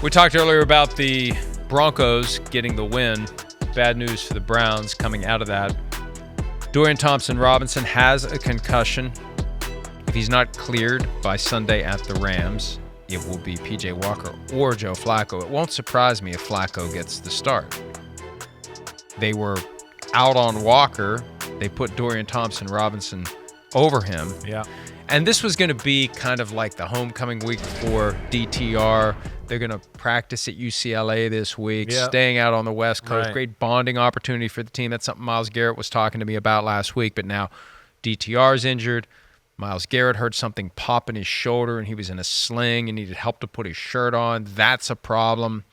We talked earlier about the Broncos getting the win. Bad news for the Browns coming out of that. Dorian Thompson-Robinson has a concussion. If he's not cleared by Sunday at the Rams, it will be P.J. Walker or Joe Flacco. It won't surprise me if Flacco gets the start. They were out on Walker. They put Dorian Thompson-Robinson over him. Yeah. And this was going to be kind of like the homecoming week for DTR. They're going to practice at UCLA this week, staying out on the West Coast. Right. Great bonding opportunity for the team. That's something Myles Garrett was talking to me about last week. But now DTR's injured. Myles Garrett heard something pop in his shoulder, and he was in a sling and needed help to put his shirt on. That's a problem.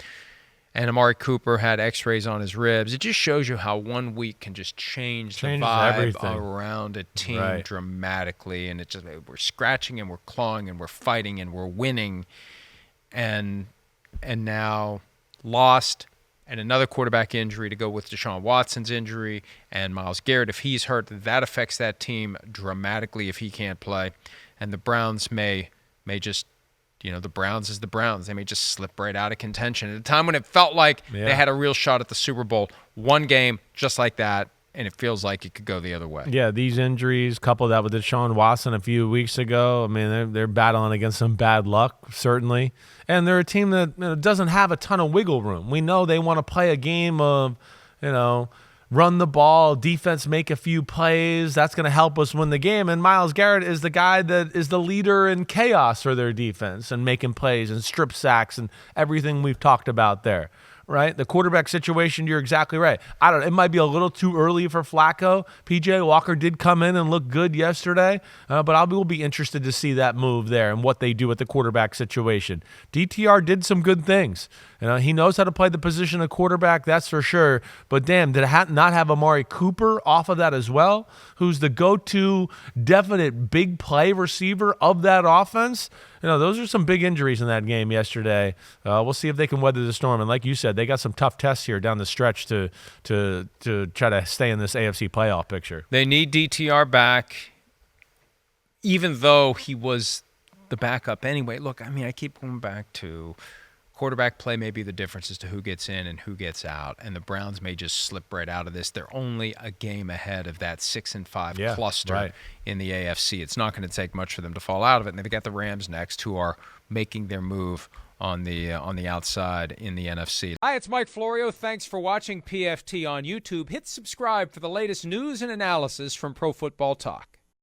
And Amari Cooper had x-rays on his ribs. It just shows you how 1 week can just change the vibe everything around a team dramatically. And it just, we're scratching and we're clawing and we're fighting and we're winning. And now lost, and another quarterback injury to go with Deshaun Watson's injury, and Myles Garrett, if he's hurt, that affects that team dramatically if he can't play. And the Browns may just, the Browns is the Browns. They may just slip right out of contention at a time when it felt like they had a real shot at the Super Bowl. One game just like that, and it feels like it could go the other way. Yeah, these injuries, coupled that with Deshaun Watson a few weeks ago, I mean, they're battling against some bad luck, certainly. And they're a team that doesn't have a ton of wiggle room. We know they want to play a game of, run the ball, defense make a few plays. That's going to help us win the game. And Myles Garrett is the guy that is the leader in chaos for their defense and making plays and strip sacks and everything we've talked about there. Right? The quarterback situation, you're exactly right. I don't know. It might be a little too early for Flacco. P.J. Walker did come in and look good yesterday, but I will be interested to see that move there and what they do with the quarterback situation. DTR did some good things. He knows how to play the position of quarterback, that's for sure. But damn, did it not have Amari Cooper off of that as well, who's the go-to definite big play receiver of that offense? Those are some big injuries in that game yesterday. We'll see if they can weather the storm. And like you said, they got some tough tests here down the stretch to try to stay in this AFC playoff picture. They need DTR back, even though he was the backup anyway. Look, I keep going back to quarterback play may be the difference as to who gets in and who gets out, and the Browns may just slip right out of this. They're only a game ahead of that 6-5 cluster in the AFC. It's not going to take much for them to fall out of it, and they've got the Rams next, who are making their move on the outside in the NFC. Hi, it's Mike Florio. Thanks for watching PFT on YouTube. Hit subscribe for the latest news and analysis from Pro Football Talk.